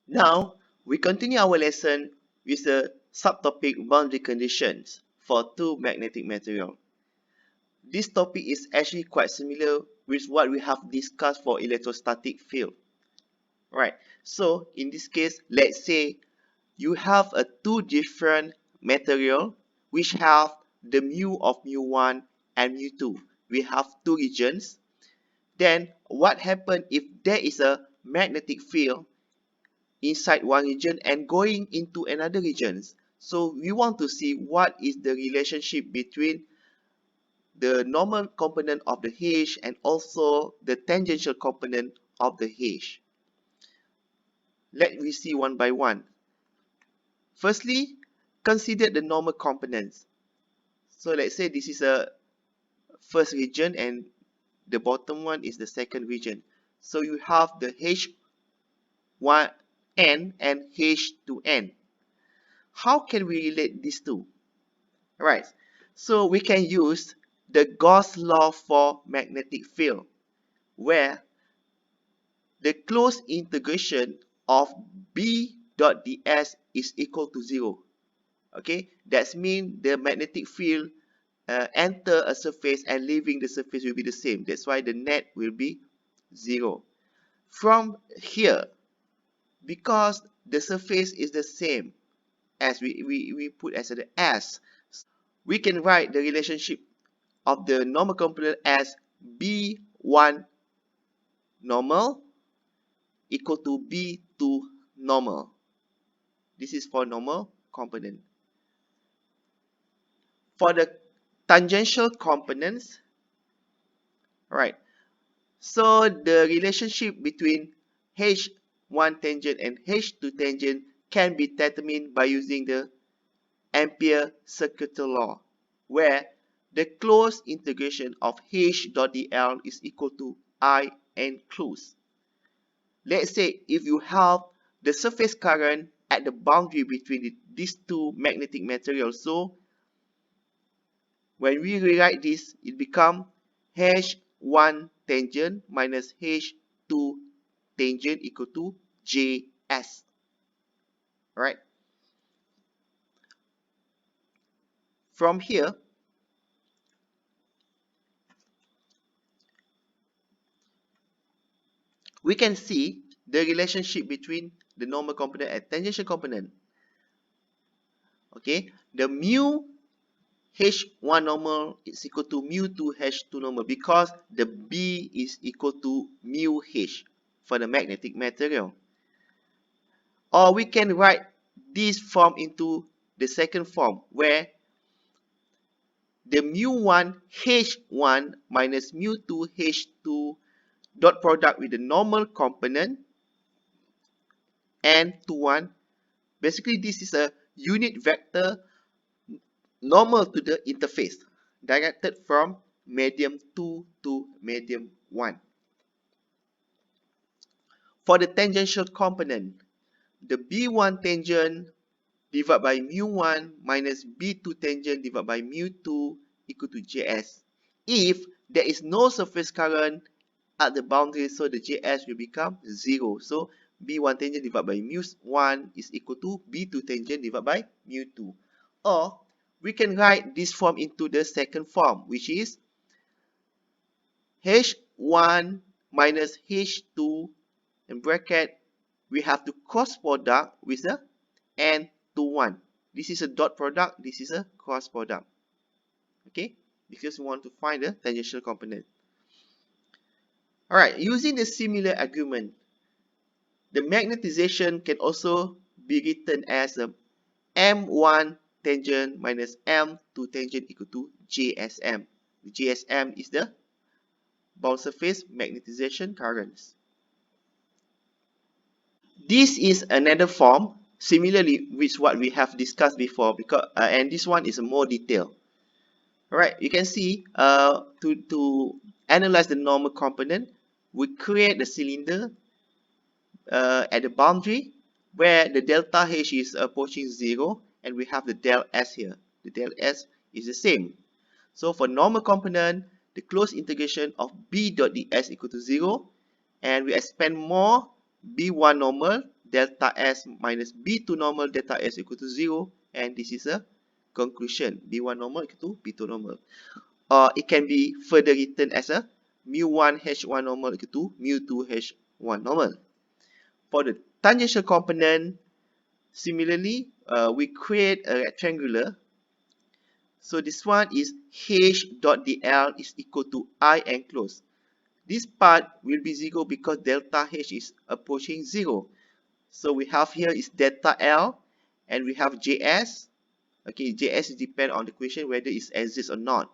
Now, we continue our lesson with the subtopic boundary conditions for two magnetic material. This topic is actually quite similar with what we have discussed for electrostatic field. Right. So, in this case, let's say you have a two different material which have the mu of mu1 and mu2. We have two regions. Then, what happens if there is a magnetic field inside one region and going into another region? So we want to see what is the relationship between the normal component of the H and also the tangential component of the H. Let me see one by one. Firstly, consider the normal components. So let's say this is a first region and the bottom one is the second region. So you have the H1n and H2n. How can we relate these two? Right. So we can use the Gauss law for magnetic field, where the closed integration of B dot ds is equal to 0. Okay, that means the magnetic field enter a surface and leaving the surface will be the same. That's why the net will be 0. From here, because the surface is the same as we put as the S, we can write the relationship of the normal component as B1 normal equal to B2 normal. This is for normal component. For the tangential components, right, so the relationship between H1 tangent and H2 tangent can be determined by using the Ampere Circuit Law, where the closed integration of H dot dl is equal to I enclosed. Let's say if you have the surface current at the boundary between these two magnetic materials, so when we rewrite this, it becomes H1 tangent minus H2 tangent equal to Js. Right? From here, we can see the relationship between the normal component and tangential component. Okay, the mu H1 normal is equal to mu2 H2 normal because the B is equal to mu H for the magnetic material. Or we can write this form into the second form where the mu1 H1 minus mu2 H2 dot product with the normal component and to 1. Basically, this is a unit vector normal to the interface directed from medium 2 to medium 1. For the tangential component, the B1 tangent divided by mu1 minus B2 tangent divided by mu2 equal to Js. If there is no surface current at the boundary, so the Js will become 0. So B1 tangent divided by mu1 is equal to B2 tangent divided by mu2. Or we can write this form into the second form, which is H1 minus H2 in bracket, we have to cross product with the n to 1. This is a dot product, this is a cross product. Okay, because we want to find the tangential component. Alright, using the similar argument, the magnetization can also be written as a M1 tangent minus M2 tangent equal to JSM. The JSM is the bound surface magnetization currents. This is another form, similarly with what we have discussed before, because and this one is more detailed. Alright, you can see to analyze the normal component, we create the cylinder at the boundary where the delta H is approaching 0 and we have the del S here. The del S is the same. So for normal component, the closed integration of B dot ds equal to 0 and we expand more B1 normal delta S minus B2 normal delta S equal to 0, and this is a conclusion. B1 normal equal to B2 normal. Or it can be further written as a mu1 H1 normal equal to mu2 H1 normal. For the tangential component, similarly, we create a rectangular. So this one is H dot dl is equal to I enclosed. This part will be 0 because delta H is approaching 0. So we have here is delta L and we have Js. Okay, Js depend on the question whether it exists or not.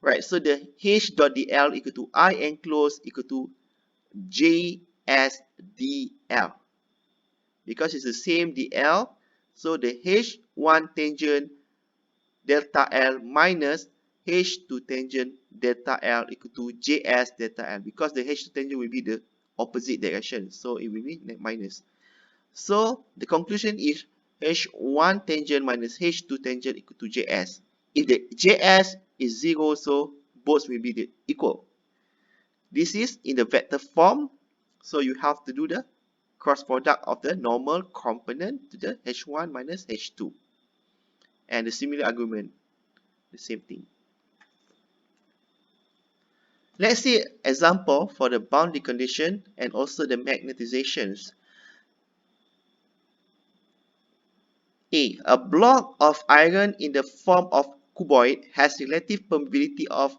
Right, so the H dot dl equal to I enclosed equal to Js dl. Because it's the same dl, so the H1 tangent delta L minus H2 tangent delta L equal to Js delta L, because the H2 tangent will be the opposite direction, so it will be minus. So the conclusion is H1 tangent minus H2 tangent equal to Js. If the Js is 0, so both will be equal. This is in the vector form, so you have to do the cross product of the normal component to the H1 minus H2. And the similar argument, the same thing. Let's see example for the boundary condition and also the magnetizations. A block of iron in the form of cuboid has relative permeability of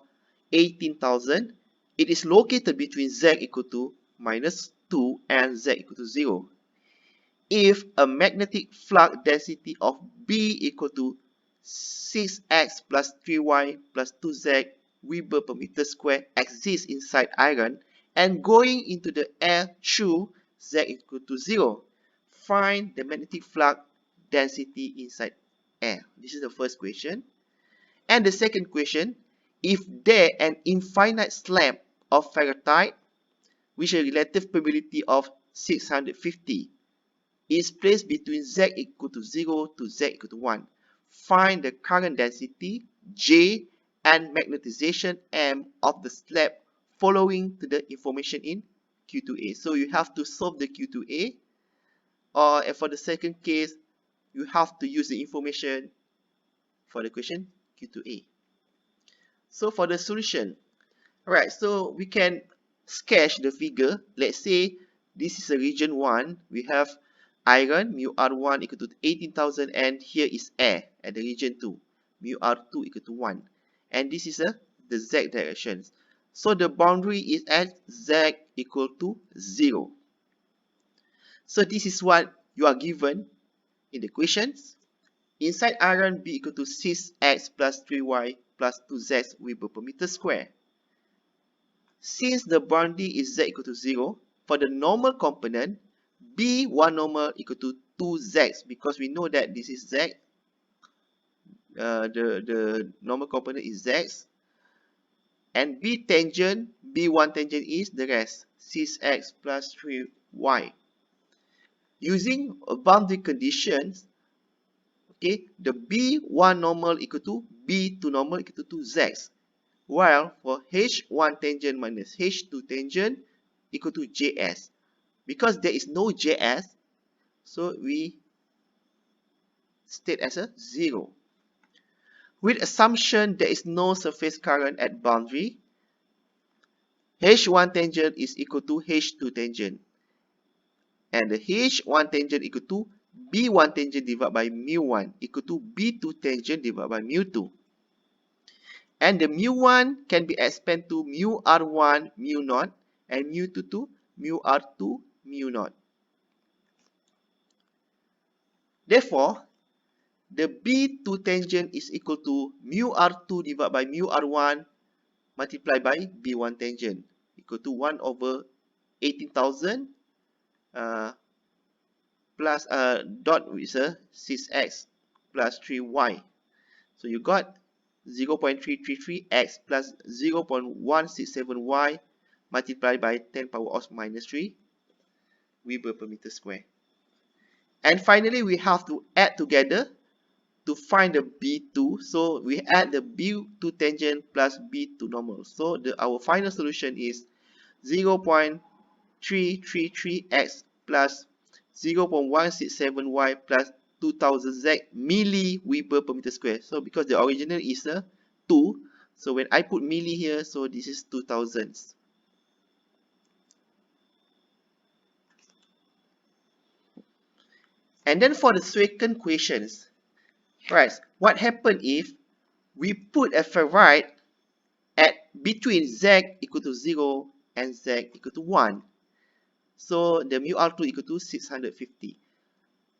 18,000. It is located between Z equal to -2 and Z equal to 0. If a magnetic flux density of B equal to 6x plus 3y plus 2z Weber per meter square exists inside iron and going into the air through Z equal to 0, find the magnetic flux density inside air. This is the first question. And the second question, if there an infinite slab of ferrotite with a relative permeability of 650 is placed between Z equal to 0 to Z equal to 1, find the current density J and magnetization M of the slab following to the information in Q2A. So you have to solve the Q2A, or for the second case, you have to use the information for the question Q2A. So for the solution, alright, so we can sketch the figure. Let's say this is a region 1. We have iron, mu R1 equal to 18,000, and here is air at the region 2, mu R2 equal to 1. And this is the Z direction. So the boundary is at Z equal to 0. So this is what you are given in the questions. Inside iron, B equal to 6x plus 3y plus 2z Weber per meter square. Since the boundary is Z equal to 0, for the normal component, B1 normal equal to 2z, because we know that this is Z. The normal component is Z. And B tangent, B1 tangent is the rest, 6x plus 3y. Using boundary conditions, okay, the B1 normal equal to B2 normal equal to 2z, while for H1 tangent minus H2 tangent equal to Js. Because there is no Js, so we state as a 0. With assumption there is no surface current at boundary, H1 tangent is equal to H2 tangent, and the H1 tangent equal to B1 tangent divided by mu1 equal to B2 tangent divided by mu2. And the mu1 can be expanded to mu R1 mu naught and mu2 to mu R2 mu naught. Therefore, the B2 tangent is equal to mu R2 divided by mu R1 multiplied by B1 tangent equal to 1 over 18,000 plus dot with a 6x plus 3y. So you got 0.333x plus 0.167y multiplied by 10 power of minus 3 Weber per meter square. And finally, we have to add together to find the B2. So we add the B2 tangent plus B2 normal. So our final solution is 0.333x plus 0.167y plus 2000 Z milliweber per meter square. So because the original is a 2, so when I put milli here, so this is 2000. And then for the second questions, right, what happen if we put a ferrite at between Z equal to 0 and Z equal to 1? So the mu R2 equal to 650.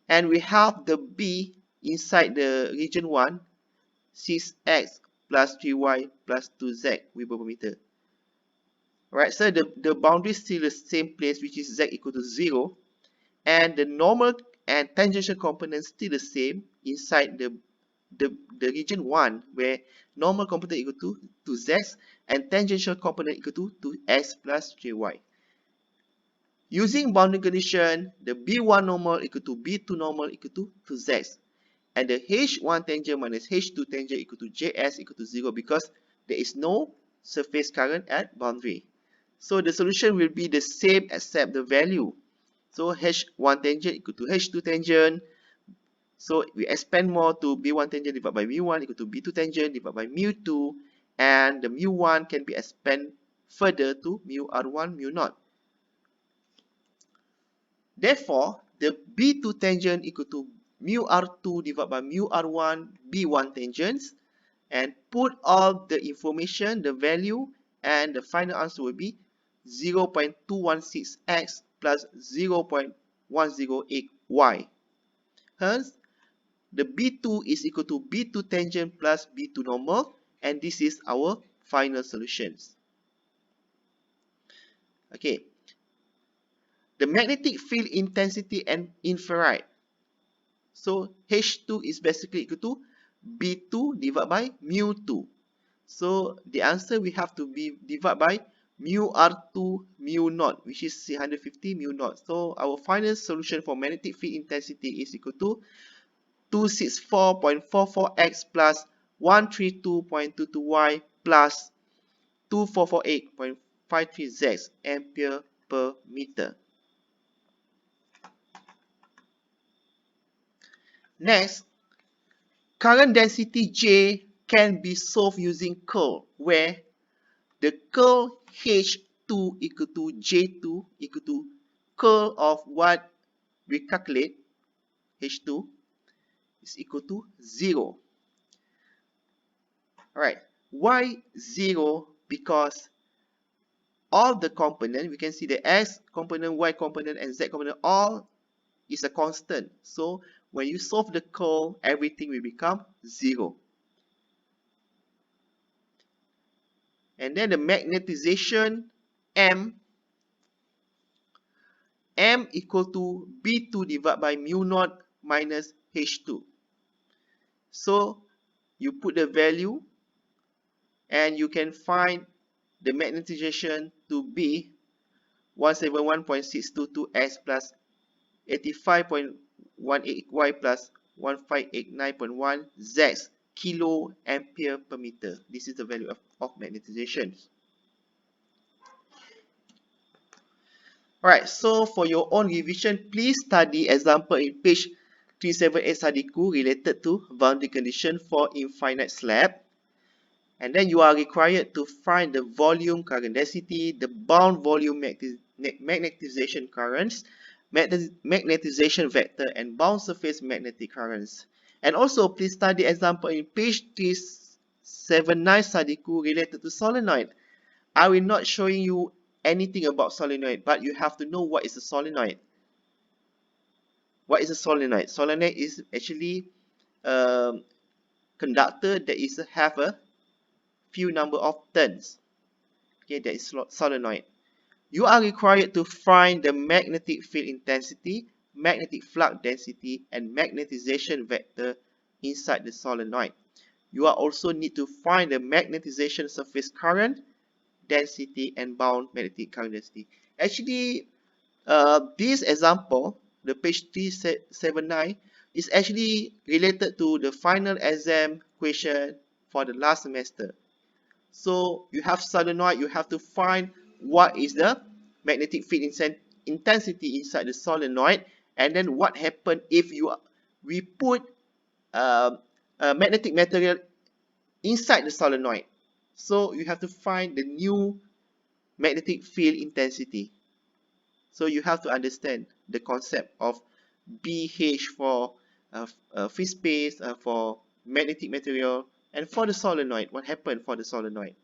And we have the B inside the region 1, 6x plus 3y plus 2z Weber per meter. Right, so the boundary is still the same place, which is Z equal to 0. And the normal and tangential components still the same inside the region 1, where normal component equal to z and tangential component equal to s plus 3y. Using boundary condition, the B1 normal equal to B2 normal equal to z, and the H1 tangent minus H2 tangent equal to Js equal to 0 because there is no surface current at boundary. So the solution will be the same except the value. So H1 tangent equal to H2 tangent. So we expand more to B1 tangent divided by mu1 equal to B2 tangent divided by mu2, and the mu1 can be expanded further to mu R1 mu 0. Therefore, the B2 tangent equal to mu R2 divided by mu R1 B1 tangents, and put all the information, the value, and the final answer will be 0.216x plus 0.108y. Hence, the B2 is equal to B2 tangent plus B2 normal, and this is our final solutions. Okay. The magnetic field intensity and infrared. So H2 is basically equal to B2 divided by mu2. So the answer we have to be divided by mu R2 mu 0, which is 350 mu 0. So our final solution for magnetic field intensity is equal to 264.44x plus 132.22y plus 2448.53z ampere per meter. Next, current density J can be solved using curl, where the curl H2 equal to J2 equal to curl of what we calculate, H2, is equal to 0. Alright, why 0? Because all the component, we can see the S component, Y component, and Z component, all is a constant. So when you solve the curl, everything will become 0. And then the magnetization M equal to B2 divided by mu 0 minus H2. So you put the value and you can find the magnetization to be 171.622x plus 85.18y plus 1589.1 z kilo ampere per meter. This is the value of magnetization. Alright, so for your own revision, please study example in page 378 Sadiku related to boundary condition for infinite slab. And then you are required to find the volume current density, the bound volume magnetization currents, magnetization vector, and bound surface magnetic currents. And also, please study example in page 379 Sadiku related to solenoid. I will not showing you anything about solenoid, but you have to know what is a solenoid. What is a solenoid? Solenoid is actually a conductor that is have a few number of turns. Okay, that is solenoid. You are required to find the magnetic field intensity, magnetic flux density, and magnetization vector inside the solenoid. You are also need to find the magnetization surface current density and bound magnetic current density. Actually, this example, the page 379, is actually related to the final exam question for the last semester. So you have solenoid, you have to find what is the magnetic field intensity inside the solenoid, and then what happened if we put a magnetic material inside the solenoid. So you have to find the new magnetic field intensity. So you have to understand the concept of BH for free space, for magnetic material, and for the solenoid, what happened for the solenoid.